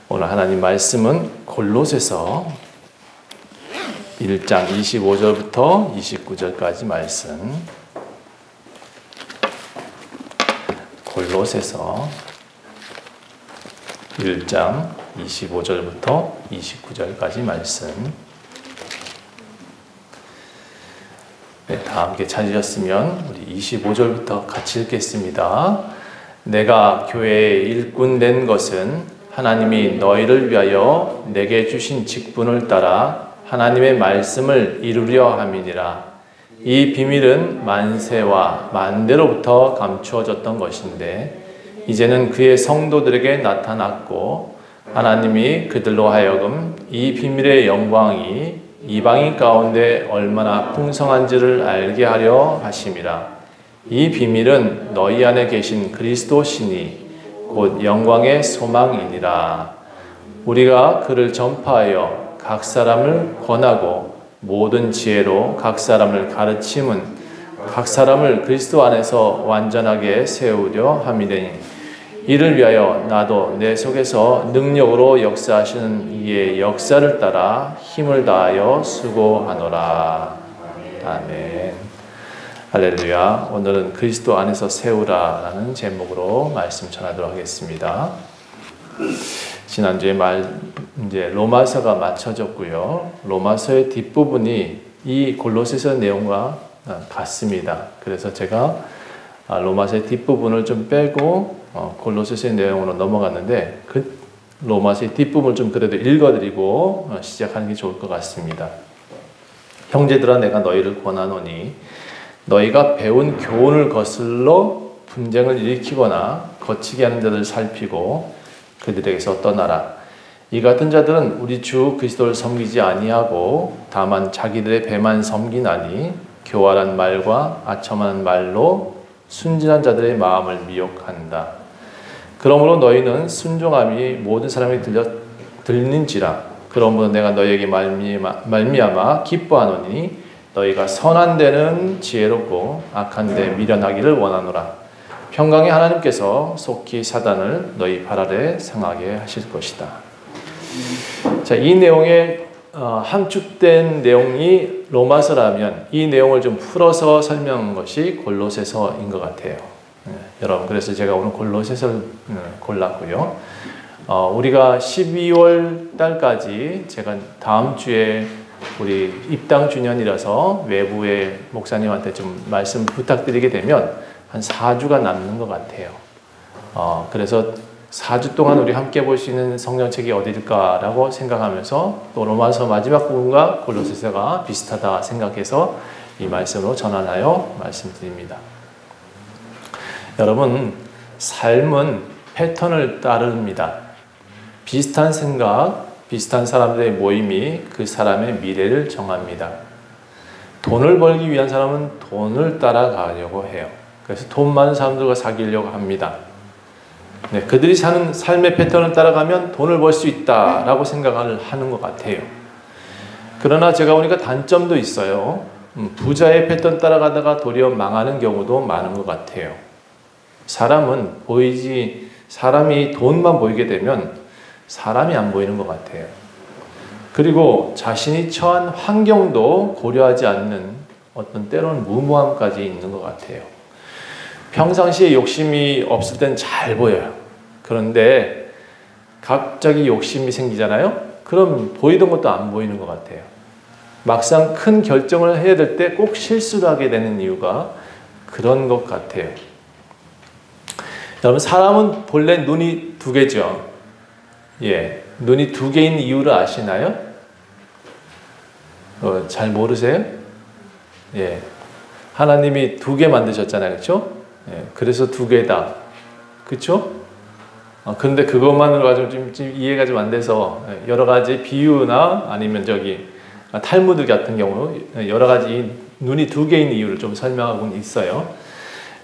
오늘 하나님 말씀은 골로새서 1장 25절부터 29절까지 말씀. 골로새서 1장 25절부터 29절까지 말씀. 네, 다 함께 찾으셨으면 우리 25절부터 같이 읽겠습니다. 내가 교회의 일꾼 된 것은 하나님이 너희를 위하여 내게 주신 직분을 따라 하나님의 말씀을 이루려 함이니라. 이 비밀은 만세와 만대로부터 감추어졌던 것인데 이제는 그의 성도들에게 나타났고 하나님이 그들로 하여금 이 비밀의 영광이 이방인 가운데 얼마나 풍성한지를 알게 하려 하심이라. 이 비밀은 너희 안에 계신 그리스도시니 곧 영광의 소망이니라. 우리가 그를 전파하여 각 사람을 권하고 모든 지혜로 각 사람을 가르침은 각 사람을 그리스도 안에서 완전하게 세우려 함이니 이를 위하여 나도 내 속에서 능력으로 역사하시는 이의 역사를 따라 힘을 다하여 수고하노라. 아멘. 할렐루야. 오늘은 그리스도 안에서 세우라라는 제목으로 말씀 전하도록 하겠습니다. 지난주에 이제 로마서가 마쳐졌고요. 로마서의 뒷부분이 이 골로새서 내용과 같습니다. 그래서 제가 로마서의 뒷부분을 좀 빼고 골로새서의 내용으로 넘어갔는데 그 로마서의 뒷부분을 좀 그래도 읽어드리고 시작하는 게 좋을 것 같습니다. 형제들아 내가 너희를 권하노니 너희가 배운 교훈을 거슬러 분쟁을 일으키거나 거치게 하는 자들을 살피고 그들에게서 떠나라. 이 같은 자들은 우리 주 그리스도를 섬기지 아니하고 다만 자기들의 배만 섬기나니 교활한 말과 아첨하는 말로 순진한 자들의 마음을 미혹한다. 그러므로 너희는 순종함이 모든 사람에게 들리는지라. 그러므로 내가 너희에게 말미암아 기뻐하노니 너희가 선한 데는 지혜롭고 악한 데 미련하기를 원하노라. 평강의 하나님께서 속히 사단을 너희 발 아래 상하게 하실 것이다. 자, 이 내용에 함축된 내용이 로마서라면 이 내용을 좀 풀어서 설명한 것이 골로새서인 것 같아요. 여러분, 그래서 제가 오늘 골로새서를 골랐고요. 우리가 12월 달까지 제가 다음 주에 우리 입당 주년이라서 외부의 목사님한테 좀 말씀 부탁드리게 되면 한 4주가 남는 것 같아요. 그래서 4주 동안 우리 함께 볼 수 있는 성경책이 어디일까라고 생각하면서 또 로마서 마지막 부분과 골로새서가 비슷하다 생각해서 이 말씀으로 전환하여 말씀드립니다. 여러분, 삶은 패턴을 따릅니다. 비슷한 생각, 비슷한 사람들의 모임이 그 사람의 미래를 정합니다. 돈을 벌기 위한 사람은 돈을 따라가려고 해요. 그래서 돈 많은 사람들과 사귀려고 합니다. 네, 그들이 사는 삶의 패턴을 따라가면 돈을 벌 수 있다라고 생각을 하는 것 같아요. 그러나 제가 보니까 단점도 있어요. 부자의 패턴 따라가다가 도리어 망하는 경우도 많은 것 같아요. 사람이 돈만 보이게 되면 사람이 안 보이는 것 같아요. 그리고 자신이 처한 환경도 고려하지 않는 어떤 때로는 무모함까지 있는 것 같아요. 평상시에 욕심이 없을 땐 잘 보여요. 그런데 갑자기 욕심이 생기잖아요? 그럼 보이던 것도 안 보이는 것 같아요. 막상 큰 결정을 해야 될 때 꼭 실수를 하게 되는 이유가 그런 것 같아요. 여러분, 사람은 본래 눈이 두 개죠. 예, 눈이 두 개인 이유를 아시나요? 잘 모르세요? 예, 하나님이 두 개 만드셨잖아요, 그렇죠? 예, 그래서 두 개다, 그렇죠? 그런데 그것만으로 가지고 좀 이해가 좀 안 돼서 여러 가지 비유나 아니면 탈무드 같은 경우 여러 가지 눈이 두 개인 이유를 좀 설명하고 있어요.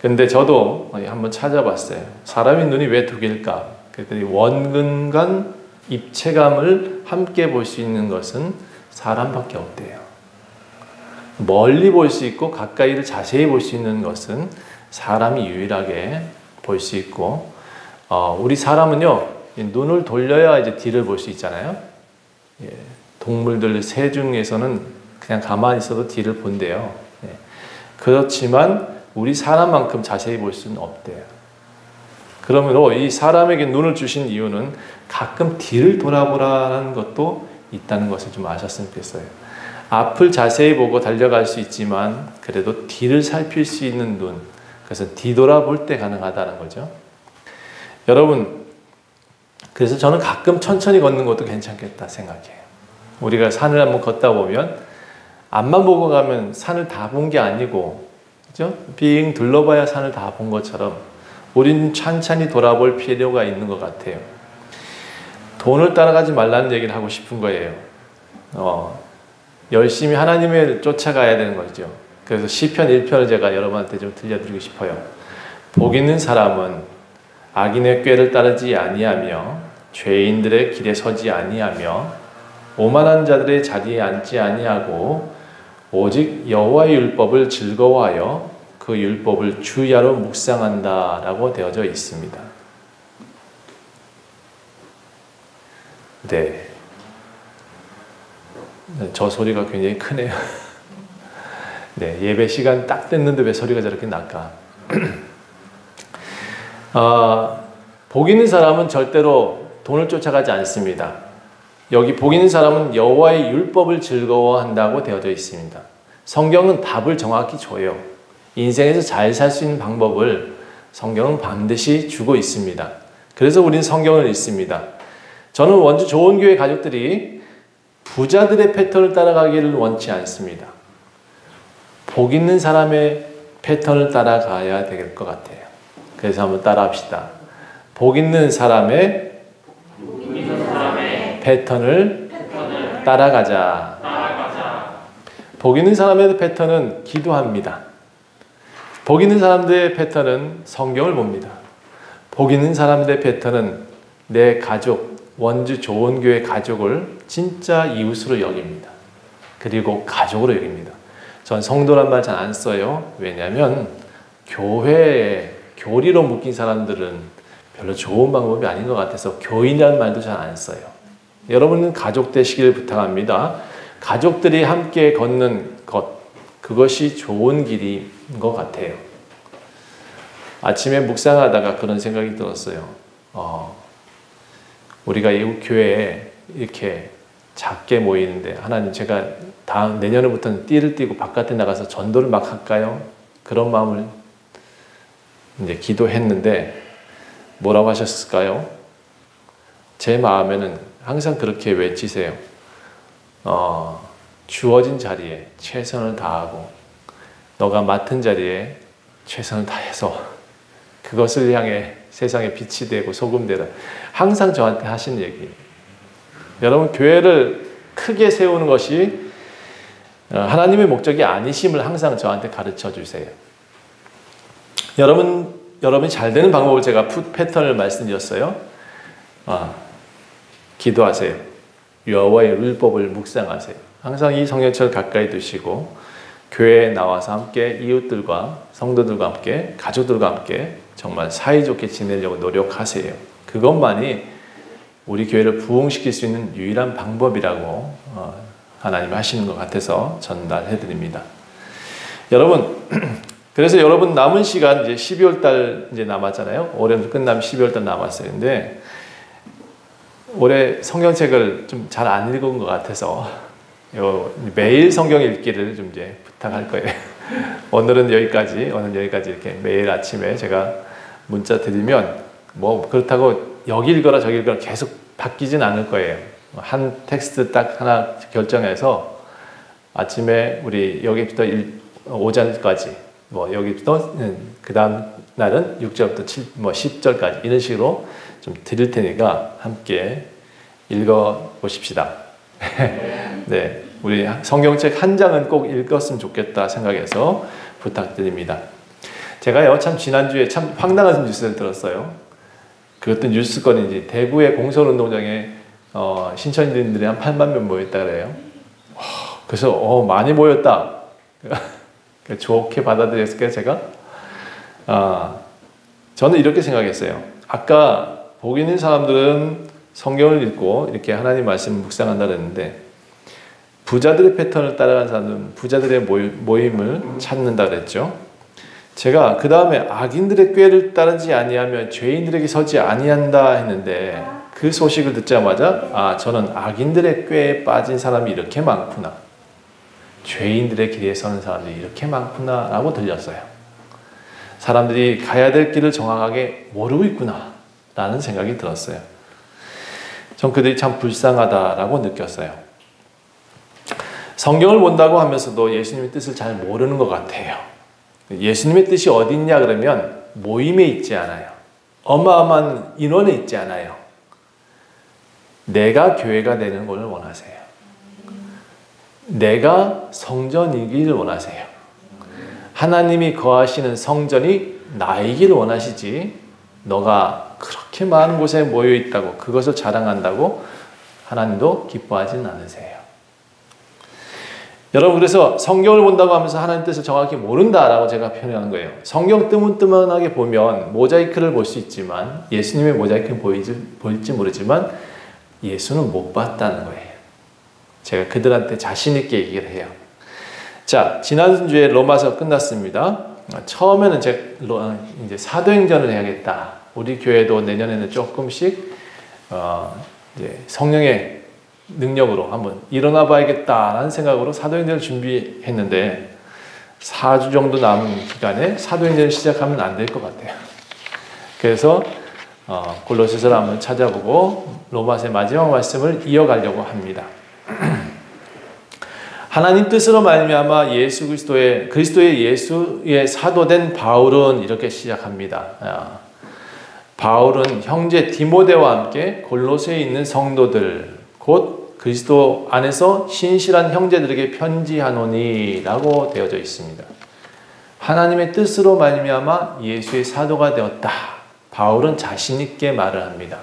근데 저도 한번 찾아봤어요. 사람의 눈이 왜 두 개일까? 그랬더니 원근간 입체감을 함께 볼 수 있는 것은 사람밖에 없대요. 멀리 볼 수 있고 가까이를 자세히 볼 수 있는 것은 사람이 유일하게 볼 수 있고, 우리 사람은요 눈을 돌려야 이제 뒤를 볼 수 있잖아요. 예, 동물들, 새 중에서는 그냥 가만히 있어도 뒤를 본대요. 예, 그렇지만 우리 사람만큼 자세히 볼 수는 없대요. 그러므로 이 사람에게 눈을 주신 이유는 가끔 뒤를 돌아보라는 것도 있다는 것을 좀 아셨으면 좋겠어요. 앞을 자세히 보고 달려갈 수 있지만 그래도 뒤를 살필 수 있는 눈, 그래서 뒤돌아볼 때 가능하다는 거죠. 여러분, 그래서 저는 가끔 천천히 걷는 것도 괜찮겠다 생각해요. 우리가 산을 한번 걷다 보면 앞만 보고 가면 산을 다 본 게 아니고, 그죠? 빙 둘러봐야 산을 다 본 것처럼 우리는 찬찬히 돌아볼 필요가 있는 것 같아요. 돈을 따라가지 말라는 얘기를 하고 싶은 거예요. 열심히 하나님을 쫓아가야 되는 거죠. 그래서 시편 1편을 제가 여러분한테 좀 들려드리고 싶어요. 복 있는 사람은 악인의 꾀를 따르지 아니하며 죄인들의 길에 서지 아니하며 오만한 자들의 자리에 앉지 아니하고 오직 여호와의 율법을 즐거워하여 그 율법을 주야로 묵상한다 라고 되어져 있습니다. 네, 저 소리가 굉장히 크네요. 네, 예배 시간 딱 됐는데 왜 소리가 저렇게 날까? 복 있는 사람은 절대로 돈을 쫓아가지 않습니다. 여기 복 있는 사람은 여호와의 율법을 즐거워한다고 되어져 있습니다. 성경은 답을 정확히 줘요. 인생에서 잘 살 수 있는 방법을 성경은 반드시 주고 있습니다. 그래서 우리는 성경을 읽습니다. 저는 원주 좋은교회 가족들이 부자들의 패턴을 따라가기를 원치 않습니다. 복 있는 사람의 패턴을 따라가야 될 것 같아요. 그래서 한번 따라합시다. 복 있는 사람의 패턴을 따라가자. 복 있는 사람의 패턴은 기도합니다. 복 있는 사람들의 패턴은 성경을 봅니다. 복 있는 사람들의 패턴은 내 가족, 원주 좋은 교회 가족을 진짜 이웃으로 여깁니다. 그리고 가족으로 여깁니다. 전 성도란 말 잘 안 써요. 왜냐하면 교회에 교리로 묶인 사람들은 별로 좋은 방법이 아닌 것 같아서 교인이라는 말도 잘 안 써요. 여러분은 가족 되시길 부탁합니다. 가족들이 함께 걷는 것, 그것이 좋은 길인 것 같아요. 아침에 묵상하다가 그런 생각이 들었어요. 우리가 이 교회에 이렇게 작게 모이는데 하나님, 제가 다음 내년부터는 띠를 띠고 바깥에 나가서 전도를 막 할까요? 그런 마음을 이제 기도했는데 뭐라고 하셨을까요? 제 마음에는 항상 그렇게 외치세요. 주어진 자리에 최선을 다하고 너가 맡은 자리에 최선을 다해서 그것을 향해 세상에 빛이 되고 소금 되라. 항상 저한테 하신 얘기예요. 여러분, 교회를 크게 세우는 것이 하나님의 목적이 아니심을 항상 저한테 가르쳐 주세요. 여러분이 잘 되는 방법을 제가 패턴을 말씀드렸어요. 기도하세요. 여호와의 율법을 묵상하세요. 항상 이 성경책을 가까이 두시고 교회에 나와서 함께 이웃들과 성도들과 함께 가족들과 함께 정말 사이좋게 지내려고 노력하세요. 그것만이 우리 교회를 부흥시킬 수 있는 유일한 방법이라고 하나님이 하시는 것 같아서 전달해 드립니다. 여러분, 그래서 여러분 남은 시간 이제 12월 달 이제 남았잖아요. 올해는 끝나면 12월 달 남았어요. 근데 올해 성경책을 좀 잘 안 읽은 것 같아서 매일 성경 읽기를 좀 이제 부탁할 거예요. 오늘은 여기까지 이렇게 매일 아침에 제가 문자 드리면 뭐 그렇다고 여기 읽어라 저기 읽어라 계속 바뀌진 않을 거예요. 한 텍스트 딱 하나 결정해서 아침에 우리 여기부터 오전까지 뭐 여기부터 그 다음 날은 6절부터 10절까지 이런 식으로 좀 드릴 테니까 함께 읽어 보십시다. 네, 우리 성경책 한 장은 꼭 읽었으면 좋겠다 생각해서 부탁드립니다. 제가요, 참 지난주에 참 황당한 뉴스를 들었어요. 그것도 뉴스건인지 대구의 공설운동장에 신천지인들이 한 8만 명 모였다 그래요. 그래서 많이 모였다. 좋게 받아들였을까요, 제가? 저는 이렇게 생각했어요. 아까 복 있는 사람들은 성경을 읽고 이렇게 하나님 말씀을 묵상한다 그랬는데, 부자들의 패턴을 따라가는 사람들은 부자들의 모임을 찾는다 그랬죠. 제가 그 다음에 악인들의 꾀를 따르지 아니하며 죄인들에게 서지 아니한다 했는데, 그 소식을 듣자마자 저는 악인들의 꾀에 빠진 사람이 이렇게 많구나, 죄인들의 길에 서는 사람들이 이렇게 많구나 라고 들렸어요. 사람들이 가야 될 길을 정확하게 모르고 있구나 라는 생각이 들었어요. 전 그들이 참 불쌍하다라고 느꼈어요. 성경을 본다고 하면서도 예수님의 뜻을 잘 모르는 것 같아요. 예수님의 뜻이 어디 있냐 그러면 모임에 있지 않아요. 어마어마한 인원에 있지 않아요. 내가 교회가 되는 것을 원하세요. 내가 성전이기를 원하세요. 하나님이 거하시는 성전이 나이기를 원하시지, 너가 그렇게 많은 곳에 모여 있다고 그것을 자랑한다고 하나님도 기뻐하지는 않으세요. 여러분, 그래서 성경을 본다고 하면서 하나님 뜻을 정확히 모른다라고 제가 표현하는 거예요. 성경 뜨문뜨문하게 보면 모자이크를 볼 수 있지만, 예수님의 모자이크는 보일지 모르지만 예수는 못 봤다는 거예요. 제가 그들한테 자신 있게 얘기를 해요. 자, 지난주에 로마서 끝났습니다. 처음에는 이제 사도행전을 해야겠다. 우리 교회도 내년에는 조금씩 이제 성령의 능력으로 한번 일어나 봐야겠다라는 생각으로 사도행전을 준비했는데, 4주 정도 남은 기간에 사도행전을 시작하면 안 될 것 같아요. 그래서 골로새서를 한번 찾아보고 로마서의 마지막 말씀을 이어가려고 합니다. 하나님 뜻으로 말미암아 그리스도의 예수의 사도된 바울은 이렇게 시작합니다. 바울은 형제 디모데와 함께 골로새에 있는 성도들 곧 그리스도 안에서 신실한 형제들에게 편지하노니 라고 되어져 있습니다. 하나님의 뜻으로 말미암아 예수의 사도가 되었다. 바울은 자신 있게 말을 합니다.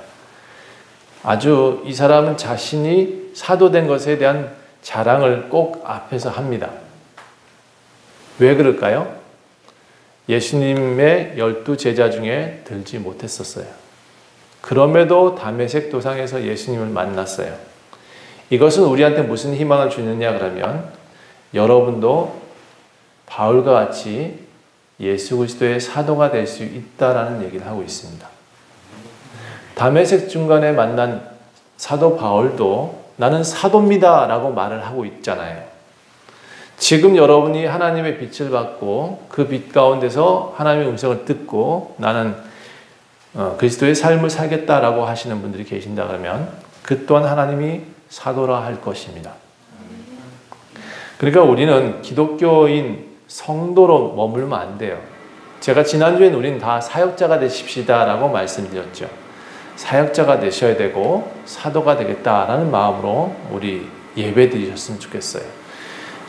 아주 이 사람은 자신이 사도된 것에 대한 자랑을 꼭 앞에서 합니다. 왜 그럴까요? 예수님의 12 제자 중에 들지 못했었어요. 그럼에도 다메섹 도상에서 예수님을 만났어요. 이것은 우리한테 무슨 희망을 주느냐 그러면, 여러분도 바울과 같이 예수 그리스도의 사도가 될 수 있다라는 얘기를 하고 있습니다. 다메섹 중간에 만난 사도 바울도 나는 사도입니다 라고 말을 하고 있잖아요. 지금 여러분이 하나님의 빛을 받고 그 빛 가운데서 하나님의 음성을 듣고 나는 그리스도의 삶을 살겠다라고 하시는 분들이 계신다 그러면, 그 또한 하나님이 사도라 할 것입니다. 그러니까 우리는 기독교인 성도로 머물면 안 돼요. 제가 지난주엔 우리는 다 사역자가 되십시다 라고 말씀드렸죠. 사역자가 되셔야 되고 사도가 되겠다라는 마음으로 우리 예배 드리셨으면 좋겠어요.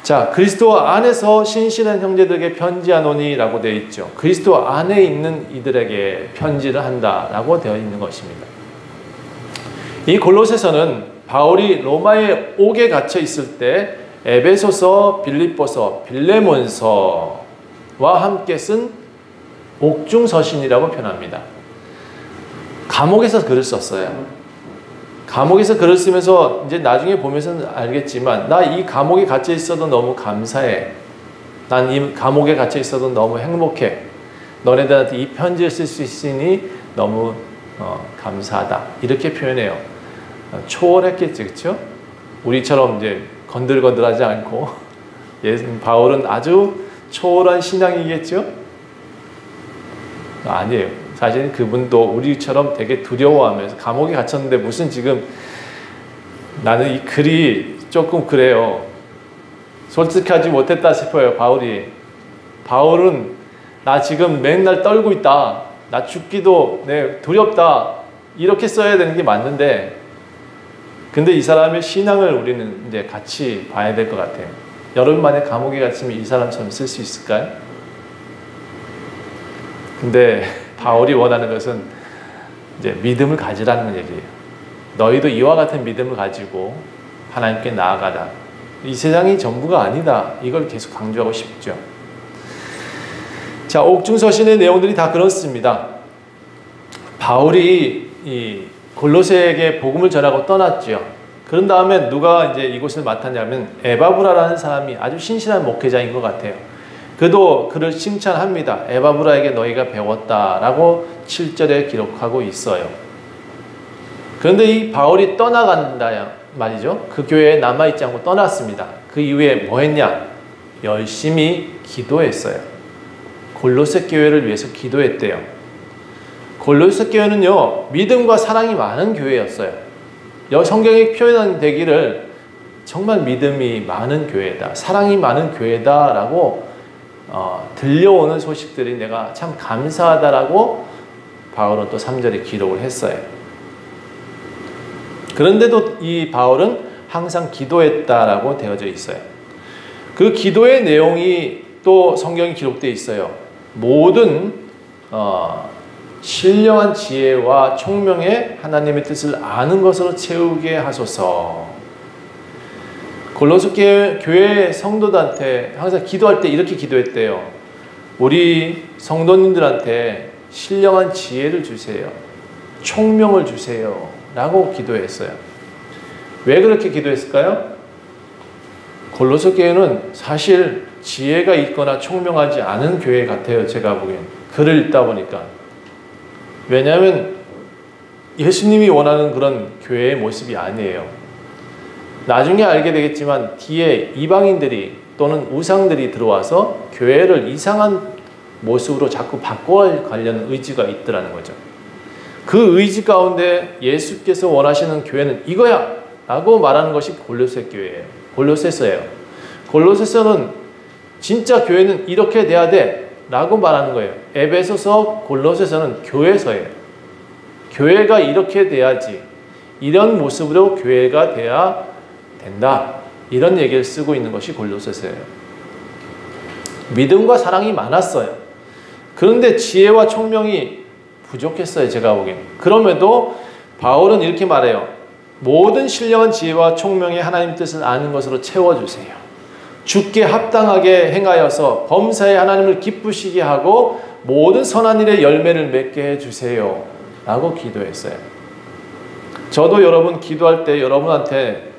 자, 그리스도 안에서 신실한 형제들에게 편지하노니 라고 되어 있죠. 그리스도 안에 있는 이들에게 편지를 한다라고 되어 있는 것입니다. 이 골로새서는 바울이 로마에 옥에 갇혀 있을 때 에베소서, 빌립보서, 빌레몬서와 함께 쓴 옥중서신이라고 표현합니다. 감옥에서 글을 썼어요. 감옥에서 글을 쓰면서 이제 나중에 보면서는 알겠지만, 나 이 감옥에 갇혀 있어도 너무 감사해. 난 이 감옥에 갇혀 있어도 너무 행복해. 너네들한테 이 편지를 쓸 수 있으니 너무 감사하다. 이렇게 표현해요. 초월했겠죠, 그렇죠? 우리처럼 이제 건들건들하지 않고, 바울은 아주 초월한 신앙이겠죠? 아니에요. 사실 그분도 우리처럼 되게 두려워하면서, 감옥에 갇혔는데 무슨 지금 나는 이 글이 조금 그래요. 솔직하지 못했다 싶어요. 바울은 나 지금 맨날 떨고 있다. 나 죽기도 두렵다. 이렇게 써야 되는 게 맞는데, 근데 이 사람의 신앙을 우리는 이제 같이 봐야 될 것 같아요. 여러분 만에 감옥에 갇히면 이 사람처럼 쓸 수 있을까요? 근데 바울이 원하는 것은 이제 믿음을 가지라는 얘기예요. 너희도 이와 같은 믿음을 가지고 하나님께 나아가다. 이 세상이 전부가 아니다. 이걸 계속 강조하고 싶죠. 자, 옥중서신의 내용들이 다 그렇습니다. 바울이 이 골로새에게 복음을 전하고 떠났죠. 그런 다음에 누가 이제 이곳을 맡았냐면 에바브라라는 사람이 아주 신실한 목회자인 것 같아요. 그도 그를 칭찬합니다. 에바브라에게 너희가 배웠다라고 7절에 기록하고 있어요. 그런데 이 바울이 떠나간다 말이죠. 그 교회에 남아있지 않고 떠났습니다. 그 이후에 뭐 했냐? 열심히 기도했어요. 골로새 교회를 위해서 기도했대요. 골로새 교회는요, 믿음과 사랑이 많은 교회였어요. 성경에 표현되기를 정말 믿음이 많은 교회다, 사랑이 많은 교회다라고 들려오는 소식들이 내가 참 감사하다라고 바울은 또 3절에 기록을 했어요. 그런데도 이 바울은 항상 기도했다라고 되어져 있어요. 그 기도의 내용이 또 성경에 기록되어 있어요. 모든 신령한 지혜와 총명에 하나님의 뜻을 아는 것으로 채우게 하소서. 골로새 교회 성도들한테 항상 기도할 때 이렇게 기도했대요. 우리 성도님들한테 신령한 지혜를 주세요. 총명을 주세요. 라고 기도했어요. 왜 그렇게 기도했을까요? 골로새 교회는 사실 지혜가 있거나 총명하지 않은 교회 같아요. 제가 보기엔. 글을 읽다 보니까. 왜냐하면 예수님이 원하는 그런 교회의 모습이 아니에요. 나중에 알게 되겠지만 뒤에 이방인들이 또는 우상들이 들어와서 교회를 이상한 모습으로 자꾸 바꿔가려는 의지가 있더라는 거죠. 그 의지 가운데 예수께서 원하시는 교회는 이거야! 라고 말하는 것이 골로새 교회예요. 골로새서예요. 골로새서는 진짜 교회는 이렇게 돼야 돼! 라고 말하는 거예요. 에베소서, 골로새서는 교회서예요. 교회가 이렇게 돼야지, 이런 모습으로 교회가 돼야 된다, 이런 얘기를 쓰고 있는 것이 골로새서예요. 믿음과 사랑이 많았어요. 그런데 지혜와 총명이 부족했어요. 제가 보기엔. 그럼에도 바울은 이렇게 말해요. 모든 신령한 지혜와 총명의 하나님 뜻을 아는 것으로 채워주세요. 주께 합당하게 행하여서 범사에 하나님을 기쁘시게 하고 모든 선한 일의 열매를 맺게 해주세요. 라고 기도했어요. 저도 여러분 기도할 때 여러분한테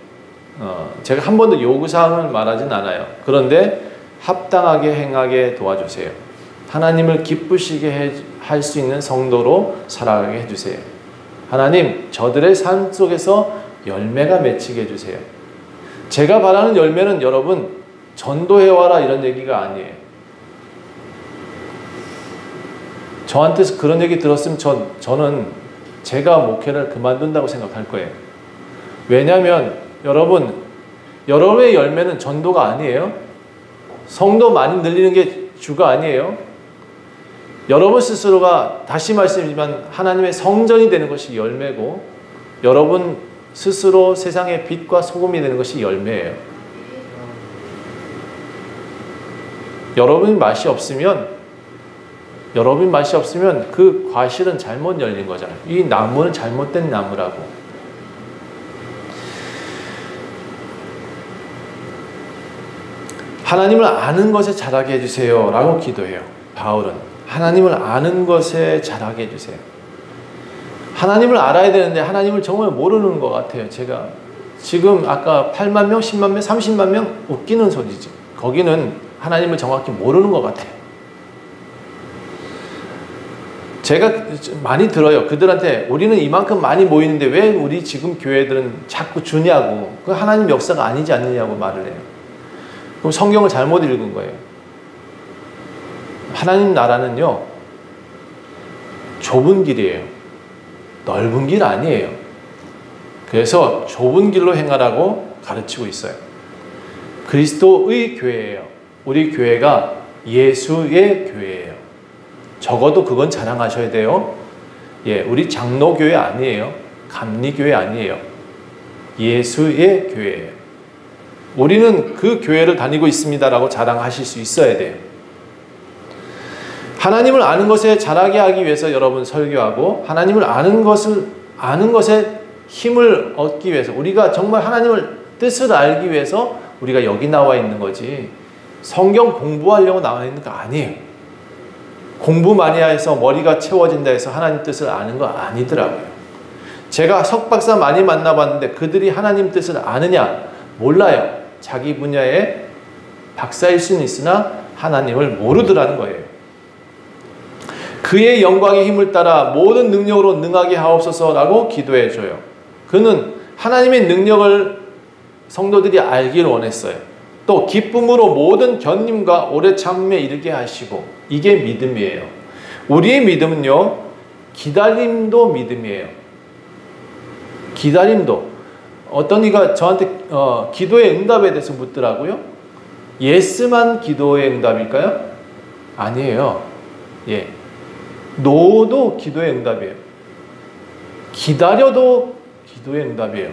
제가 한 번도 요구사항을 말하진 않아요. 그런데 합당하게 행하게 도와주세요. 하나님을 기쁘시게 할 수 있는 성도로 살아가게 해주세요. 하나님, 저들의 삶 속에서 열매가 맺히게 해주세요. 제가 바라는 열매는 여러분 전도해와라 이런 얘기가 아니에요. 저한테 그런 얘기 들었으면 저는 제가 목회를 그만둔다고 생각할 거예요. 왜냐하면 여러분의 열매는 전도가 아니에요. 성도 많이 늘리는 게 주가 아니에요. 여러분 스스로가, 다시 말씀드리지만 하나님의 성전이 되는 것이 열매고, 여러분 스스로 세상의 빛과 소금이 되는 것이 열매예요. 여러분이 맛이 없으면 그 과실은 잘못 열린 거잖아요. 이 나무는 잘못된 나무라고. 하나님을 아는 것에 자라게 해주세요 라고 기도해요. 바울은 하나님을 아는 것에 자라게 해주세요. 하나님을 알아야 되는데 하나님을 정말 모르는 것 같아요. 제가 지금 아까 8만 명, 10만 명, 30만 명 웃기는 소리지. 거기는 하나님을 정확히 모르는 것 같아요. 제가 많이 들어요. 그들한테 우리는 이만큼 많이 모이는데 왜 우리 지금 교회들은 자꾸 주냐고. 그 하나님 역사가 아니지 않느냐고 말을 해요. 그럼 성경을 잘못 읽은 거예요. 하나님 나라는요, 좁은 길이에요. 넓은 길 아니에요. 그래서 좁은 길로 행하라고 가르치고 있어요. 그리스도의 교회예요. 우리 교회가 예수의 교회예요. 적어도 그건 자랑하셔야 돼요. 우리 장로교회 아니에요. 감리교회 아니에요. 예수의 교회예요. 우리는 그 교회를 다니고 있습니다라고 자랑하실 수 있어야 돼요. 하나님을 아는 것에 자라게 하기 위해서 여러분 설교하고, 하나님을 아는 것에 힘을 얻기 위해서, 우리가 정말 하나님을 뜻을 알기 위해서 우리가 여기 나와 있는 거지, 성경 공부하려고 나와 있는 거 아니에요. 공부 많이 해서 머리가 채워진다 해서 하나님 뜻을 아는 거 아니더라고요. 제가 석박사 많이 만나봤는데 그들이 하나님 뜻을 아느냐? 몰라요. 자기 분야의 박사일 수는 있으나 하나님을 모르더라는 거예요. 그의 영광의 힘을 따라 모든 능력으로 능하게 하옵소서라고 기도해줘요. 그는 하나님의 능력을 성도들이 알기를 원했어요. 또 기쁨으로 모든 견림과 오래 참음에 이르게 하시고, 이게 믿음이에요. 우리의 믿음은요, 기다림도 믿음이에요. 기다림도. 어떤 이가 저한테 기도의 응답에 대해서 묻더라고요. 예스만 기도의 응답일까요? 아니에요. 예. 노도 기도의 응답이에요. 기다려도 기도의 응답이에요.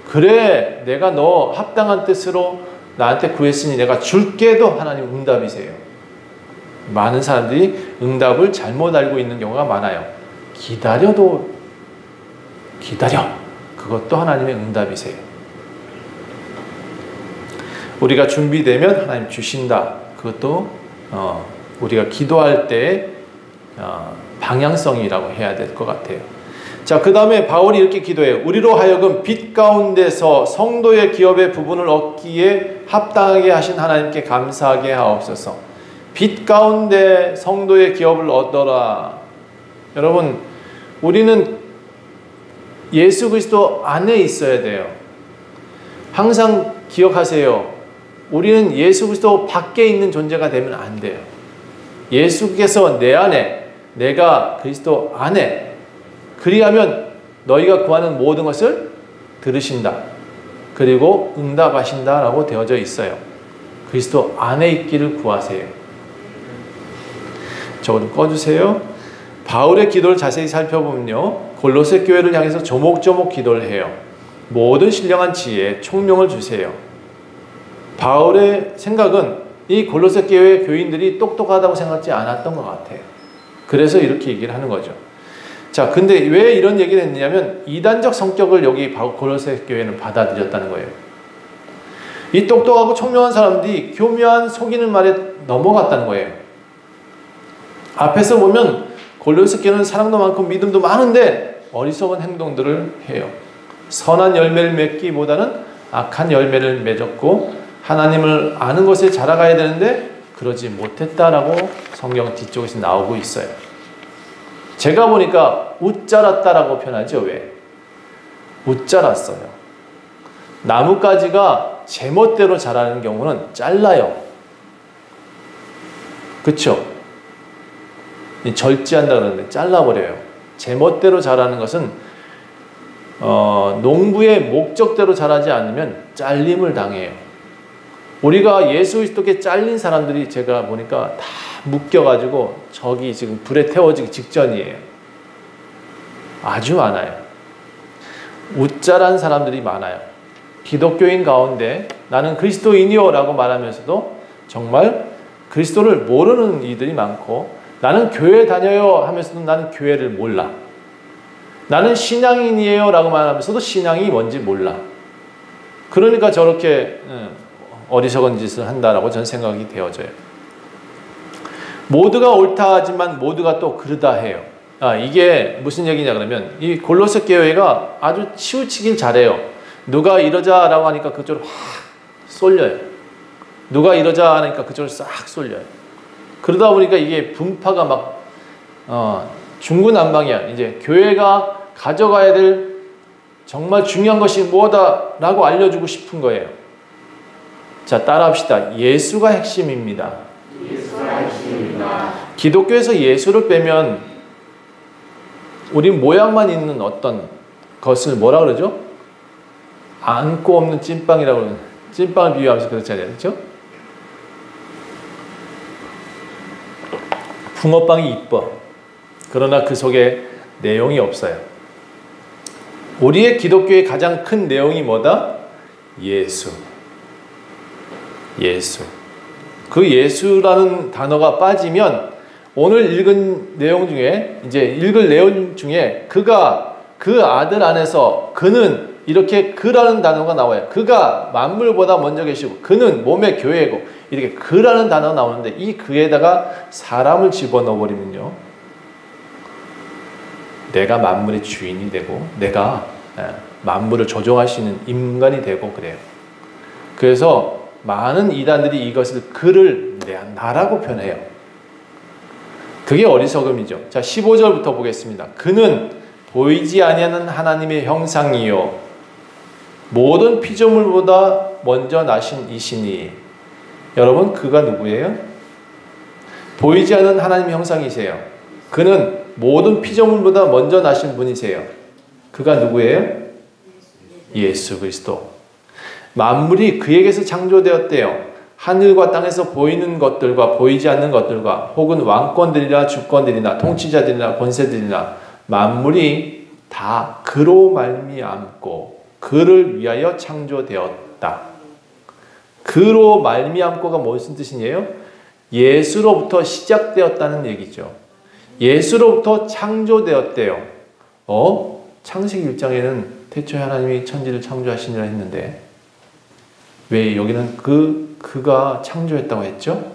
그래, 내가 너 합당한 뜻으로 나한테 구했으니 내가 줄게도 하나님 응답이세요. 많은 사람들이 응답을 잘못 알고 있는 경우가 많아요. 기다려도 기다려. 그것도 하나님의 응답이세요. 우리가 준비되면 하나님 주신다. 그것도 우리가 기도할 때 방향성이라고 해야 될 것 같아요. 자, 그 다음에 바울이 이렇게 기도해요. 우리로 하여금 빛 가운데서 성도의 기업의 부분을 얻기에 합당하게 하신 하나님께 감사하게 하옵소서. 빛 가운데 성도의 기업을 얻어라. 여러분, 우리는 예수 그리스도 안에 있어야 돼요. 항상 기억하세요. 우리는 예수 그리스도 밖에 있는 존재가 되면 안 돼요. 예수께서 내 안에, 내가 그리스도 안에, 그리하면 너희가 구하는 모든 것을 들으신다. 그리고 응답하신다 라고 되어져 있어요. 그리스도 안에 있기를 구하세요. 저거 좀 꺼주세요. 바울의 기도를 자세히 살펴보면요, 골로새 교회를 향해서 조목조목 기도를 해요. 모든 신령한 지혜에 총명을 주세요. 바울의 생각은 이 골로새 교회 교인들이 똑똑하다고 생각하지 않았던 것 같아요. 그래서 이렇게 얘기를 하는 거죠. 자, 근데 왜 이런 얘기를 했냐면 이단적 성격을 여기 골로새 교회는 받아들였다는 거예요. 이 똑똑하고 총명한 사람들이 교묘한 속이는 말에 넘어갔다는 거예요. 앞에서 보면 골로새 교회는 사랑도 많고 믿음도 많은데 어리석은 행동들을 해요. 선한 열매를 맺기보다는 악한 열매를 맺었고 하나님을 아는 것에 자라가야 되는데 그러지 못했다라고 성경 뒤쪽에서 나오고 있어요. 제가 보니까 웃자랐다라고 표현하죠. 왜? 웃자랐어요. 나뭇가지가 제멋대로 자라는 경우는 잘라요. 그쵸? 절제한다 그러는데 잘라버려요. 제멋대로 자라는 것은 농부의 목적대로 자라지 않으면 잘림을 당해요. 우리가 예수 그리스도께 잘린 사람들이 제가 보니까 다 묶여가지고 저기 지금 불에 태워지기 직전이에요. 아주 많아요. 웃자란 사람들이 많아요. 기독교인 가운데 나는 그리스도인이요 라고 말하면서도 정말 그리스도를 모르는 이들이 많고, 나는 교회 다녀요 하면서도 나는 교회를 몰라. 나는 신앙인이에요 라고 말하면서도 신앙이 뭔지 몰라. 그러니까 저렇게 어리석은 짓을 한다라고 저는 생각이 되어져요. 모두가 옳다 하지만 모두가 또 그러다 해요. 이게 무슨 얘기냐 그러면 이 골로새 교회가 아주 치우치길 잘해요. 누가 이러자라고 하니까 그쪽으로 확 쏠려요. 누가 이러자 하니까 그쪽으로 싹 쏠려요. 그러다 보니까 이게 분파가 막 중구난방이야. 이제 교회가 가져가야 될 정말 중요한 것이 뭐다라고 알려주고 싶은 거예요. 자, 따라합시다. 예수가 핵심입니다. 예수가 핵심입니다. 기독교에서 예수를 빼면 우리 모양만 있는 어떤 것을 뭐라 그러죠? 안고 없는 찐빵이라고 그러는, 찐빵을 비유하면서 그렇잖아요. 그렇죠? 붕어빵이 이뻐. 그러나 그 속에 내용이 없어요. 우리의 기독교의 가장 큰 내용이 뭐다? 예수. 예수. 그 예수라는 단어가 빠지면 오늘 읽은 내용 중에, 이제 읽을 내용 중에 그가, 그 아들 안에서 그는, 이렇게 그라는 단어가 나와요. 그가 만물보다 먼저 계시고 그는 몸의 교회고, 이렇게 그라는 단어가 나오는데 이 그에다가 사람을 집어넣어 버리면요, 내가 만물의 주인이 되고 내가 만물을 조종할 수 있는 인간이 되고 그래요. 그래서 많은 이단들이 이것을 그를 나라고 표현해요. 그게 어리석음이죠. 자, 15절부터 보겠습니다. 그는 보이지 아니하는 하나님의 형상이요 모든 피조물보다 먼저 나신 이시니. 여러분, 그가 누구예요? 보이지 않는 하나님의 형상이세요. 그는 모든 피조물보다 먼저 나신 분이세요. 그가 누구예요? 예수 그리스도. 만물이 그에게서 창조되었대요. 하늘과 땅에서 보이는 것들과 보이지 않는 것들과 혹은 왕권들이나 주권들이나 통치자들이나 권세들이나 만물이 다 그로 말미암고 그를 위하여 창조되었다. 그로 말미암고가 무슨 뜻이에요? 예수로부터 시작되었다는 얘기죠. 예수로부터 창조되었대요. 창세기 1장에는 태초에 하나님이 천지를 창조하시니라 했는데 왜 여기는 그가 창조했다고 했죠?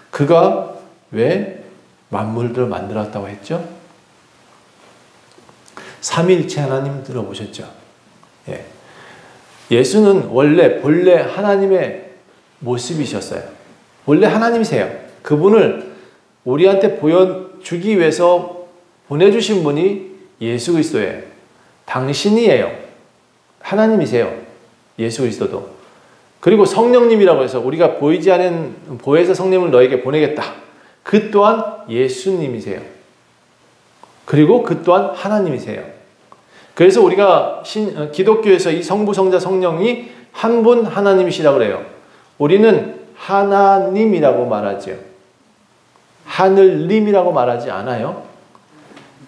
그가 왜 만물들을 만들었다고 했죠? 삼위일체 하나님 들어보셨죠? 예. 예수는 본래 하나님의 모습이셨어요. 원래 하나님이세요. 그분을 우리한테 보여주기 위해서 보내주신 분이 예수 그리스도예요. 당신이에요. 하나님이세요. 예수 그리스도도. 그리고 성령님이라고 해서 우리가 보이지 않은 보혜사 성령을 너에게 보내겠다. 그 또한 예수님이세요. 그리고 그 또한 하나님이세요. 그래서 우리가 기독교에서 이 성부, 성자, 성령이 한 분 하나님이시라고 그래요. 우리는 하나님이라고 말하죠. 하늘님이라고 말하지 않아요.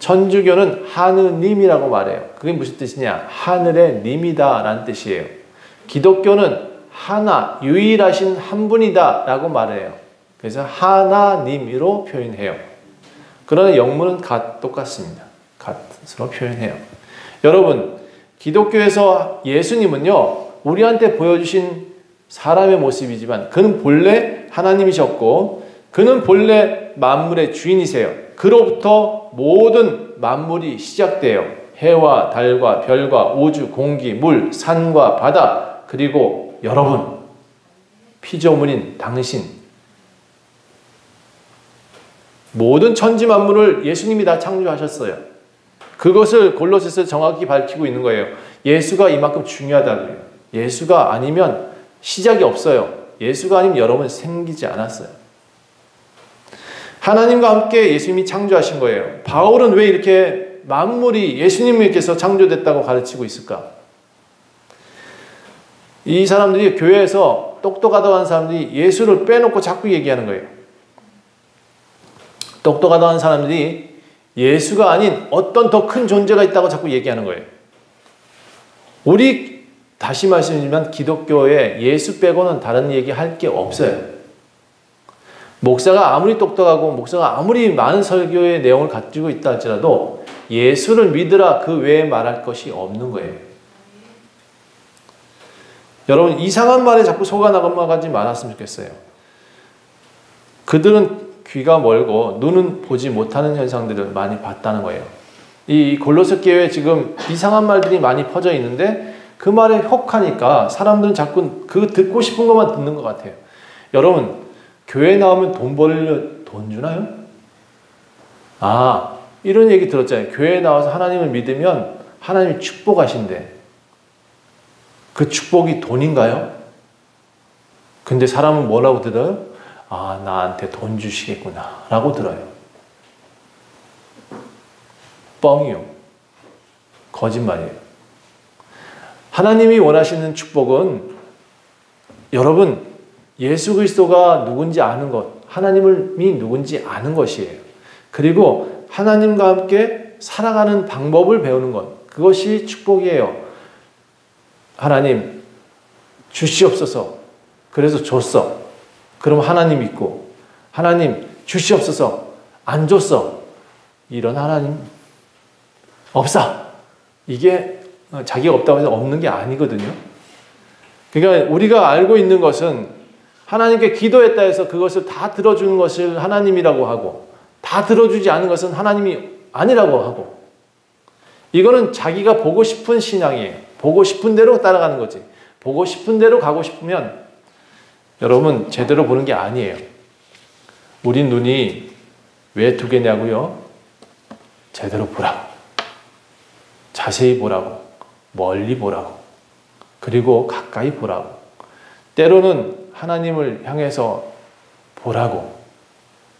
천주교는 하느님이라고 말해요. 그게 무슨 뜻이냐? 하늘의 님이다 라는 뜻이에요. 기독교는 하나, 유일하신 한 분이다 라고 말해요. 그래서 하나님으로 표현해요. 그러나 영문은 똑같습니다. 같으로 표현해요. 여러분, 기독교에서 예수님은요, 우리한테 보여주신 사람의 모습이지만 그는 본래 하나님이셨고 그는 본래 만물의 주인이세요. 그로부터 모든 만물이 시작돼요. 해와 달과 별과 우주, 공기, 물, 산과 바다, 그리고 여러분, 피조물인 당신, 모든 천지 만물을 예수님이 다 창조하셨어요. 그것을 골로새서 정확히 밝히고 있는 거예요. 예수가 이만큼 중요하다고요. 예수가 아니면 시작이 없어요. 예수가 아니면 여러분 생기지 않았어요. 하나님과 함께 예수님이 창조하신 거예요. 바울은 왜 이렇게 만물이 예수님께서 창조됐다고 가르치고 있을까? 이 사람들이 교회에서 똑똑하다고 하는 사람들이 예수를 빼놓고 자꾸 얘기하는 거예요. 똑똑하다고 하는 사람들이 예수가 아닌 어떤 더 큰 존재가 있다고 자꾸 얘기하는 거예요. 우리 다시 말씀드리면 기독교에 예수 빼고는 다른 얘기 할 게 없어요. 목사가 아무리 똑똑하고 목사가 아무리 많은 설교의 내용을 가지고 있다 할지라도 예수를 믿으라 그 외에 말할 것이 없는 거예요. 여러분, 이상한 말에 자꾸 속아 나가지 말았으면 좋겠어요. 그들은 귀가 멀고 눈은 보지 못하는 현상들을 많이 봤다는 거예요. 이 골로새 교회에 지금 이상한 말들이 많이 퍼져 있는데 그 말에 혹하니까 사람들은 자꾸 그 듣고 싶은 것만 듣는 것 같아요. 여러분, 교회 나오면 돈 주나요? 이런 얘기 들었잖아요. 교회에 나와서 하나님을 믿으면 하나님이 축복하신대. 그 축복이 돈인가요? 근데 사람은 뭐라고 들어요? 나한테 돈 주시겠구나 라고 들어요. 뻥이요. 거짓말이에요. 하나님이 원하시는 축복은 여러분, 예수 그리스도가 누군지 아는 것, 하나님이 누군지 아는 것이에요. 그리고 하나님과 함께 살아가는 방법을 배우는 것, 그것이 축복이에요. 하나님 주시옵소서. 그래서 줬어. 그럼 하나님 믿고, 하나님 주시옵소서. 안 줬어. 이런 하나님 없어. 이게 자기가 없다고 해서 없는 게 아니거든요. 그러니까 우리가 알고 있는 것은 하나님께 기도했다 해서 그것을 다 들어주는 것을 하나님이라고 하고, 다 들어주지 않은 것은 하나님이 아니라고 하고, 이거는 자기가 보고 싶은 신앙이에요. 보고 싶은 대로 따라가는 거지. 보고 싶은 대로 가고 싶으면 여러분 제대로 보는 게 아니에요. 우리 눈이 왜 두 개냐고요? 제대로 보라고. 자세히 보라고. 멀리 보라고. 그리고 가까이 보라고. 때로는 하나님을 향해서 보라고.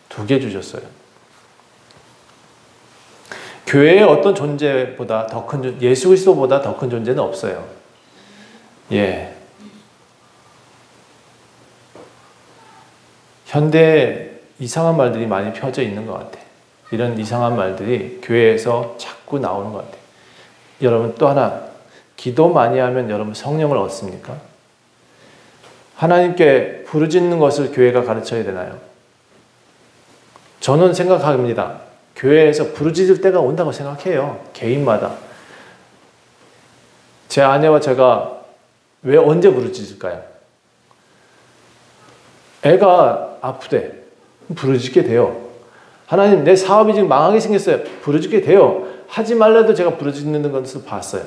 두 개 주셨어요. 교회의 어떤 존재보다 더 큰, 예수 그리스도보다 더 큰 존재는 없어요. 예. 현대에 이상한 말들이 많이 펴져 있는 것 같아요. 이런 이상한 말들이 교회에서 자꾸 나오는 것 같아요. 여러분 또 하나, 기도 많이 하면 여러분 성령을 얻습니까? 하나님께 부르짖는 것을 교회가 가르쳐야 되나요? 저는 생각합니다. 교회에서 부르짖을 때가 온다고 생각해요. 개인마다. 제 아내와 제가 왜 언제 부르짖을까요? 애가 아프대. 부르짖게 돼요. 하나님 내 사업이 지금 망하게 생겼어요. 부르짖게 돼요. 하지 말라도 제가 부르짖는 것을 봤어요.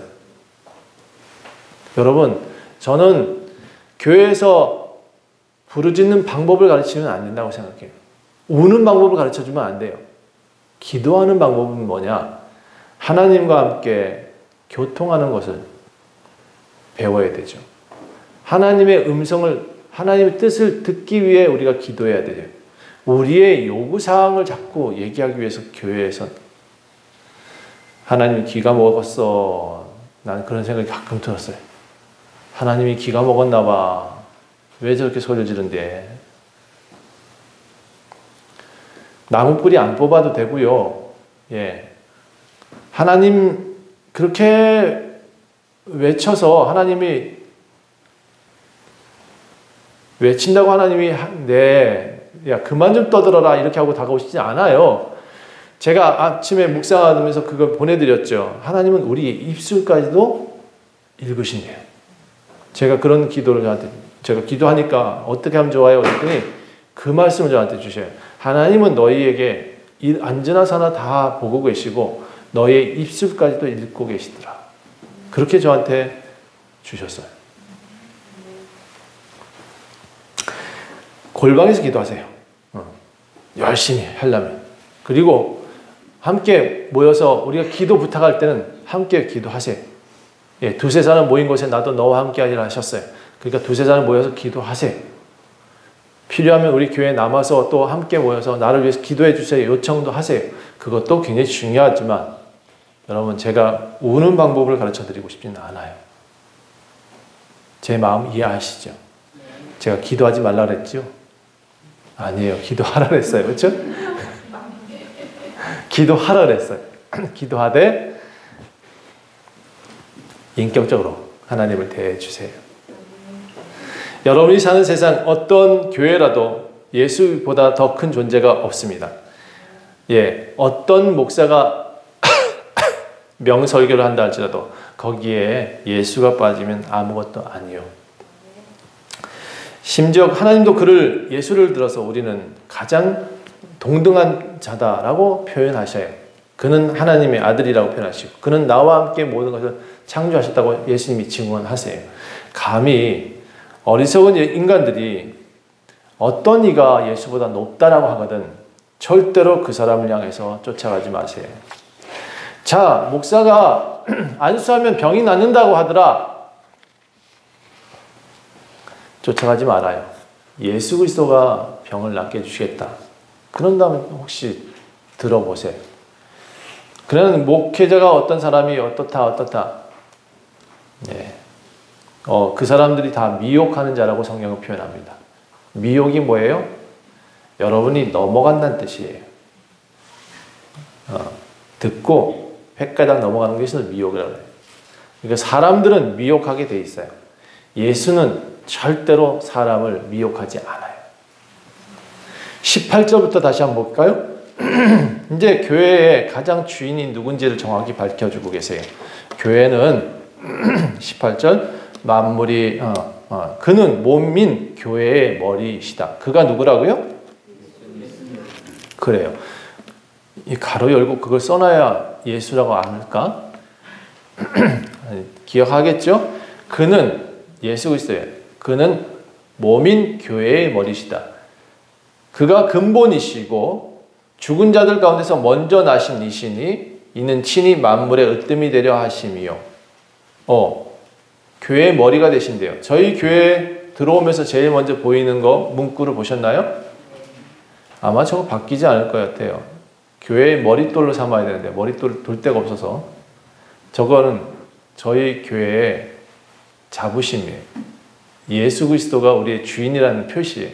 여러분 저는 교회에서 부르짖는 방법을 가르치면 안 된다고 생각해요. 우는 방법을 가르쳐주면 안 돼요. 기도하는 방법은 뭐냐? 하나님과 함께 교통하는 것을 배워야 되죠. 하나님의 음성을, 하나님의 뜻을 듣기 위해 우리가 기도해야 돼요. 우리의 요구사항을 자꾸 얘기하기 위해서 교회에서 하나님 기가 먹었어. 난 그런 생각이 가끔 들었어요. 하나님이 기가 먹었나 봐. 왜 저렇게 소리를 지른대? 나무뿌리 안 뽑아도 되고요. 예. 하나님 그렇게 외쳐서 하나님이 외친다고 하나님이 야 그만 좀 떠들어라 이렇게 하고 다가오시지 않아요. 제가 아침에 묵상하면서 그걸 보내드렸죠. 하나님은 우리 입술까지도 읽으신대요. 제가 그런 기도를 저한테, 제가 기도하니까 어떻게 하면 좋아요? 그랬더니 그 말씀을 저한테 주셔요. 하나님은 너희에게 안전한 사나 다 보고 계시고 너희의 입술까지도 읽고 계시더라. 그렇게 저한테 주셨어요. 골방에서 기도하세요. 열심히 하려면. 그리고 함께 모여서 우리가 기도 부탁할 때는 함께 기도하세요. 예, 두세 사람 모인 곳에 나도 너와 함께 하리라 하셨어요. 그러니까 두세 사람 모여서 기도하세요. 필요하면 우리 교회에 남아서 또 함께 모여서 나를 위해서 기도해 주세요. 요청도 하세요. 그것도 굉장히 중요하지만 여러분 제가 우는 방법을 가르쳐 드리고 싶지는 않아요. 제 마음 이해하시죠? 제가 기도하지 말라 그랬죠? 아니에요. 기도하라 그랬어요. 그렇죠? 기도하라 그랬어요. 기도하되 인격적으로 하나님을 대해 주세요. 여러분이 사는 세상 어떤 교회라도 예수보다 더 큰 존재가 없습니다. 예, 어떤 목사가 명설교를 한다 할지라도 거기에 예수가 빠지면 아무것도 아니요. 심지어 하나님도 그를 예수를 들어서 우리는 가장 동등한 자다라고 표현하셔요. 그는 하나님의 아들이라고 표현하시고 그는 나와 함께 모든 것을 창조하셨다고 예수님이 증언하세요. 감히 어리석은 인간들이 어떤 이가 예수보다 높다라고 하거든 절대로 그 사람을 향해서 쫓아가지 마세요. 자, 목사가 안수하면 병이 낫는다고 하더라. 쫓아가지 말아요. 예수 그리스도가 병을 낫게 해주시겠다. 그런다면 혹시 들어보세요. 그러면 목회자가 어떤 사람이 어떻다. 네. 그 사람들이 다 미혹하는 자라고 성경은 표현합니다. 미혹이 뭐예요? 여러분이 넘어간다는 뜻이에요. 듣고 획가닥 넘어가는 것을 미혹이라고 해요. 그러니까 사람들은 미혹하게 돼 있어요. 예수는 절대로 사람을 미혹하지 않아요. 18절부터 다시 한번 볼까요? 이제 교회의 가장 주인이 누군지를 정확히 밝혀주고 계세요. 교회는 18절 만물이 그는 몸인 교회의 머리이시다. 그가 누구라고요? 그래요. 이 가로 열고 그걸 써놔야 예수라고 아는가? 기억하겠죠? 그는 예수 그리스도예요. 그는 몸인 교회의 머리시다. 그가 근본이시고 죽은 자들 가운데서 먼저 나신 이시니 이는 친히 만물의 으뜸이 되려 하심이요. 교회의 머리가 되신대요. 저희 교회 들어오면서 제일 먼저 보이는 거 문구를 보셨나요? 아마 저거 바뀌지 않을 것 같아요. 교회의 머릿돌로 삼아야 되는데 머릿돌 돌 데가 없어서 저거는 저희 교회의 자부심이에요. 예수 그리스도가 우리의 주인이라는 표시예요.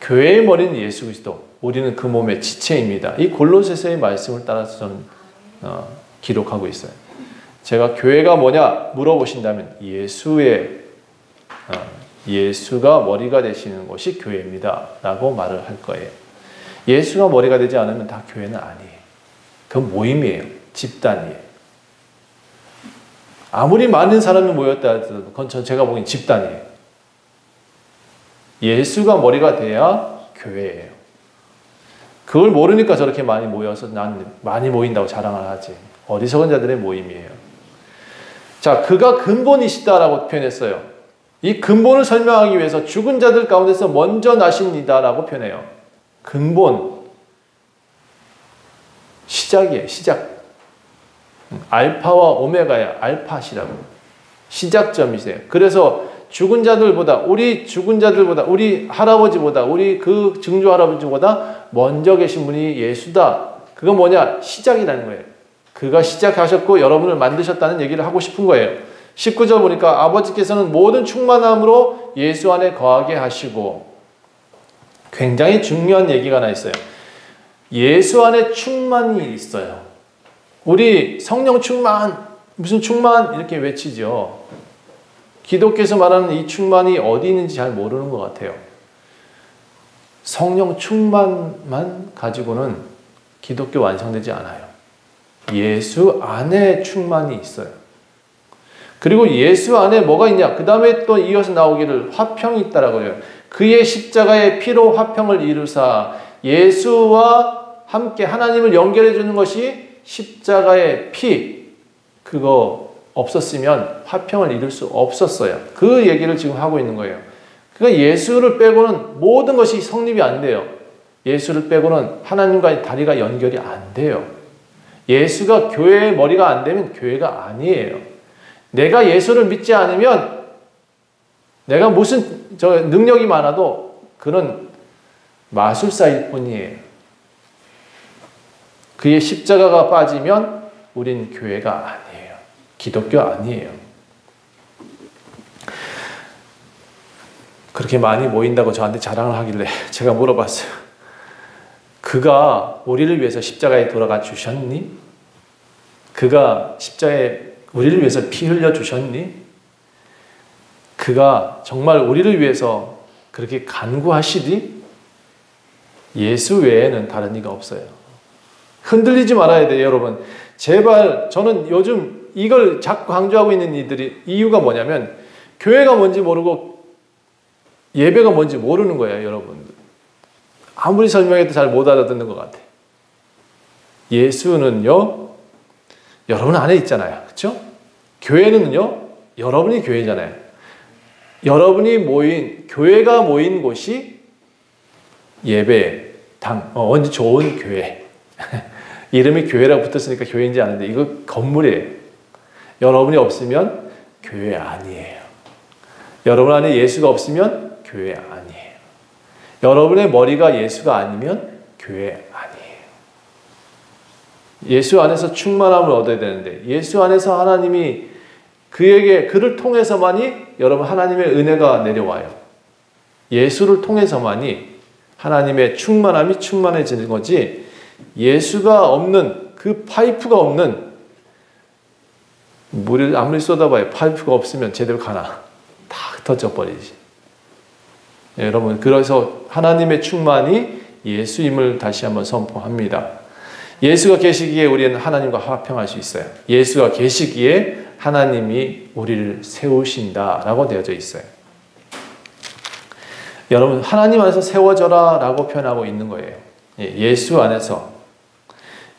교회의 머리는 예수 그리스도, 우리는 그 몸의 지체입니다. 이 골로새서의 말씀을 따라서 저는 기록하고 있어요. 제가 교회가 뭐냐 물어보신다면 예수가 머리가 되시는 것이 교회입니다 라고 말을 할 거예요. 예수가 머리가 되지 않으면 다 교회는 아니에요. 그건 모임이에요. 집단이에요. 아무리 많은 사람이 모였다 해도 그건 제가 보기엔 집단이에요. 예수가 머리가 돼야 교회예요. 그걸 모르니까 저렇게 많이 모여서 난 많이 모인다고 자랑을 하지. 어리석은 자들의 모임이에요. 자, 그가 근본이시다라고 표현했어요. 이 근본을 설명하기 위해서 죽은 자들 가운데서 먼저 나십니다라고 표현해요. 근본, 시작이에요. 시작. 알파와 오메가야. 알파시라고. 시작점이세요. 그래서 죽은 자들보다, 우리 할아버지보다, 우리 그 증조 할아버지보다 먼저 계신 분이 예수다. 그건 뭐냐? 시작이라는 거예요. 그가 시작하셨고 여러분을 만드셨다는 얘기를 하고 싶은 거예요. 19절 보니까 아버지께서는 모든 충만함으로 예수 안에 거하게 하시고, 굉장히 중요한 얘기가 하나 있어요. 예수 안에 충만이 있어요. 우리 성령 충만, 무슨 충만 이렇게 외치죠. 기독교에서 말하는 이 충만이 어디 있는지 잘 모르는 것 같아요. 성령 충만만 가지고는 기독교 완성되지 않아요. 예수 안에 충만이 있어요. 그리고 예수 안에 뭐가 있냐? 그 다음에 또 이어서 나오기를 화평이 있다라고 해요. 그의 십자가의 피로 화평을 이루사, 예수와 함께 하나님을 연결해 주는 것이 십자가의 피, 그거 없었으면 화평을 이룰 수 없었어요. 그 얘기를 지금 하고 있는 거예요. 그러니까 예수를 빼고는 모든 것이 성립이 안 돼요. 예수를 빼고는 하나님과의 다리가 연결이 안 돼요. 예수가 교회의 머리가 안 되면 교회가 아니에요. 내가 예수를 믿지 않으면 내가 무슨 능력이 많아도 그는 마술사일 뿐이에요. 그의 십자가가 빠지면 우린 교회가 아니에요. 기독교 아니에요. 그렇게 많이 모인다고 저한테 자랑을 하길래 제가 물어봤어요. 그가 우리를 위해서 십자가에 돌아가 주셨니? 그가 십자가에 우리를 위해서 피 흘려 주셨니? 그가 정말 우리를 위해서 그렇게 간구하시니? 예수 외에는 다른 이가 없어요. 흔들리지 말아야 돼요, 여러분. 제발, 저는 요즘 이걸 자꾸 강조하고 있는 이유가 뭐냐면, 교회가 뭔지 모르고 예배가 뭔지 모르는 거예요, 여러분. 아무리 설명해도 잘 못 알아듣는 것 같아요. 예수는요, 여러분 안에 있잖아요. 그렇죠? 교회는요, 여러분이 교회잖아요. 여러분이 교회가 모인 곳이 예배당, 언제 좋은 교회. 이름이 교회라고 붙었으니까 교회인지 아는데 이거 건물이에요. 여러분이 없으면 교회 아니에요. 여러분 안에 예수가 없으면 교회 아니에요. 여러분의 머리가 예수가 아니면 교회 아니에요. 예수 안에서 충만함을 얻어야 되는데, 예수 안에서 하나님이 그를 통해서만이 여러분 하나님의 은혜가 내려와요. 예수를 통해서만이 하나님의 충만함이 충만해지는 거지, 예수가 없는, 그 파이프가 없는, 물을 아무리 쏟아봐요. 파이프가 없으면 제대로 가나? 다 흩어져 버리지. 여러분, 그래서 하나님의 충만이 예수임을 다시 한번 선포합니다. 예수가 계시기에 우리는 하나님과 화평할 수 있어요. 예수가 계시기에 하나님이 우리를 세우신다라고 되어져 있어요. 여러분, 하나님 안에서 세워져라 라고 표현하고 있는 거예요. 예수 안에서.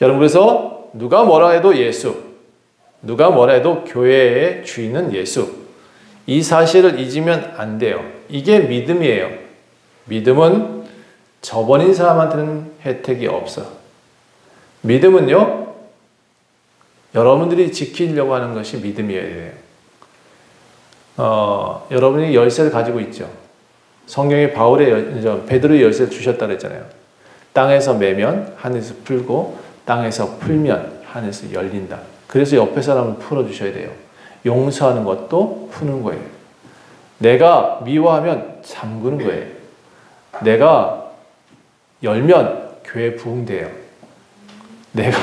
여러분, 그래서 누가 뭐라 해도 예수. 누가 뭐래도 교회의 주인은 예수. 이 사실을 잊으면 안 돼요. 이게 믿음이에요. 믿음은 저버린 사람한테는 혜택이 없어. 믿음은요, 여러분들이 지키려고 하는 것이 믿음이어야 돼요. 여러분이 열쇠를 가지고 있죠. 성경에 베드로의 열쇠를 주셨다 그랬잖아요. 땅에서 매면 하늘에서 풀고 땅에서 풀면 하늘에서 열린다. 그래서 옆에 사람을 풀어주셔야 돼요. 용서하는 것도 푸는 거예요. 내가 미워하면 잠그는 거예요. 내가 열면 교회 부흥돼요. 내가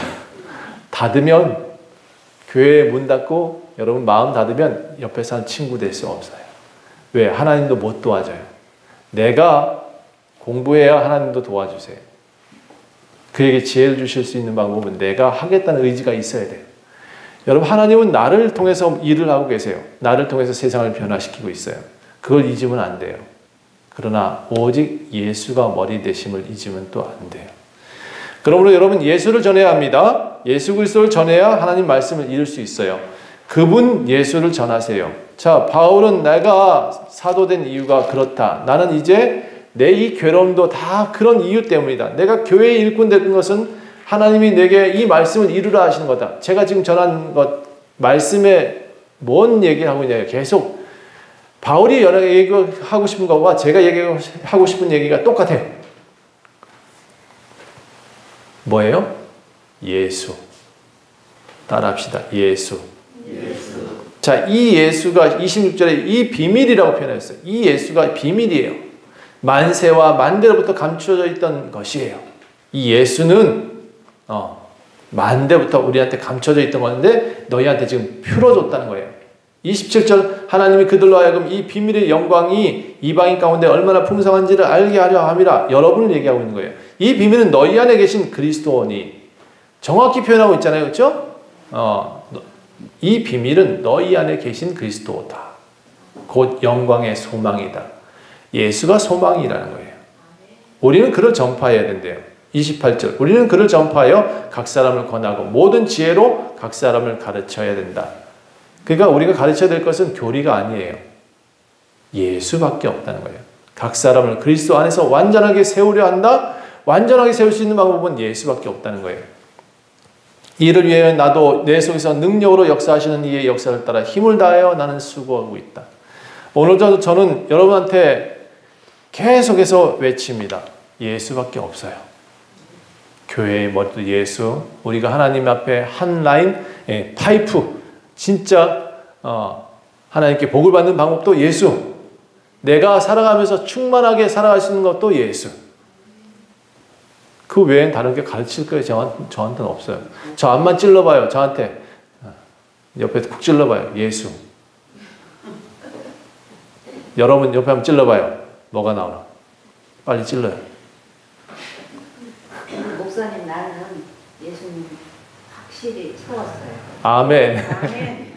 닫으면 교회 문 닫고 여러분 마음 닫으면 옆에 사는 친구 될 수 없어요. 왜? 하나님도 못 도와줘요. 내가 공부해야 하나님도 도와주세요. 그에게 지혜를 주실 수 있는 방법은 내가 하겠다는 의지가 있어야 돼요. 여러분, 하나님은 나를 통해서 일을 하고 계세요. 나를 통해서 세상을 변화시키고 있어요. 그걸 잊으면 안 돼요. 그러나 오직 예수가 머리 되심을 잊으면 또 안 돼요. 그러므로 여러분, 예수를 전해야 합니다. 예수 그리스도를 전해야 하나님 말씀을 이룰 수 있어요. 그분 예수를 전하세요. 자, 바울은 내가 사도된 이유가 그렇다. 나는 이제 내 이 괴로움도 다 그런 이유 때문이다. 내가 교회의 일꾼 된 것은 하나님이 내게 이 말씀을 이루라 하시는 거다. 제가 지금 전한 것, 말씀에 뭔 얘기를 하고 있냐요. 계속 바울이 얘기하고 싶은 것과 제가 얘기하고 싶은 얘기가 똑같아요. 뭐예요? 예수. 따라합시다. 예수. 자, 이 예수가 26절에 이 비밀이라고 표현했어요. 이 예수가 비밀이에요. 만세와 만대로부터 감추어져 있던 것이에요. 이 예수는 만대부터 우리한테 감춰져 있던 건데 너희한테 지금 풀어줬다는 거예요. 27절 하나님이 그들로 하여금 이 비밀의 영광이 이방인 가운데 얼마나 풍성한지를 알게 하려 함이라. 여러분을 얘기하고 있는 거예요. 이 비밀은 너희 안에 계신 그리스도니. 정확히 표현하고 있잖아요. 그렇죠? 이 비밀은 너희 안에 계신 그리스도다. 곧 영광의 소망이다. 예수가 소망이라는 거예요. 우리는 그를 전파해야 된대요. 28절 우리는 그를 전파하여 각 사람을 권하고 모든 지혜로 각 사람을 가르쳐야 된다. 그러니까 우리가 가르쳐야 될 것은 교리가 아니에요. 예수밖에 없다는 거예요. 각 사람을 그리스도 안에서 완전하게 세우려 한다. 완전하게 세울 수 있는 방법은 예수밖에 없다는 거예요. 이를 위해 나도 내 속에서 능력으로 역사하시는 이의 역사를 따라 힘을 다하여 나는 수고하고 있다. 오늘도 저는 여러분한테 계속해서 외칩니다. 예수밖에 없어요. 교회의 머리도 예수, 우리가 하나님 앞에 한 라인, 파이프, 진짜 하나님께 복을 받는 방법도 예수. 내가 살아가면서 충만하게 살아갈 수 있는 것도 예수. 그 외엔 다른 게 가르칠 거예요. 저한테는 없어요. 저 앞만 찔러봐요. 저한테 옆에 쿡 찔러봐요. 예수. 여러분 옆에 한번 찔러봐요. 뭐가 나오나? 빨리 찔러요. 목사님, 나는 예수님 확실히 채웠어요. 아멘.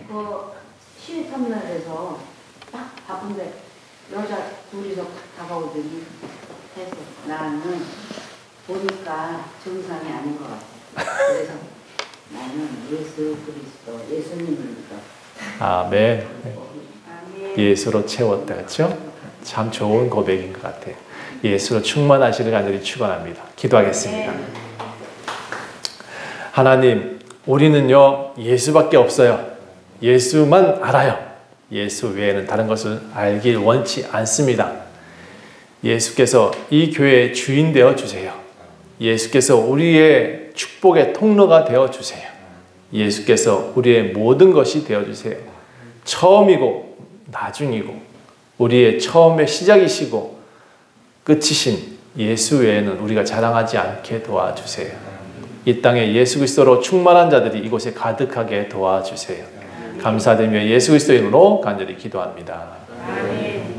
그 시위 터미널에서 딱 바쁜데 여자 둘이서 다가오더니 해서 나는 보니까 정상이 아닌 것 같아. 그래서 나는 예수 그리스도, 예수님을 믿어. 아멘. 예수로 채웠다. 그렇죠? 참 좋은 고백인 것 같아요. 예수로 충만하시를 간절히 축원합니다. 기도하겠습니다. 하나님, 우리는요 예수밖에 없어요. 예수만 알아요. 예수 외에는 다른 것을 알길 원치 않습니다. 예수께서 이 교회의 주인 되어 주세요. 예수께서 우리의 축복의 통로가 되어 주세요. 예수께서 우리의 모든 것이 되어 주세요. 처음이고 나중이고 우리의 처음의 시작이시고 끝이신 예수 외에는 우리가 자랑하지 않게 도와주세요. 이 땅에 예수 그리스도로 충만한 자들이 이곳에 가득하게 도와주세요. 감사드리며 예수 그리스도 이름으로 간절히 기도합니다. 아멘.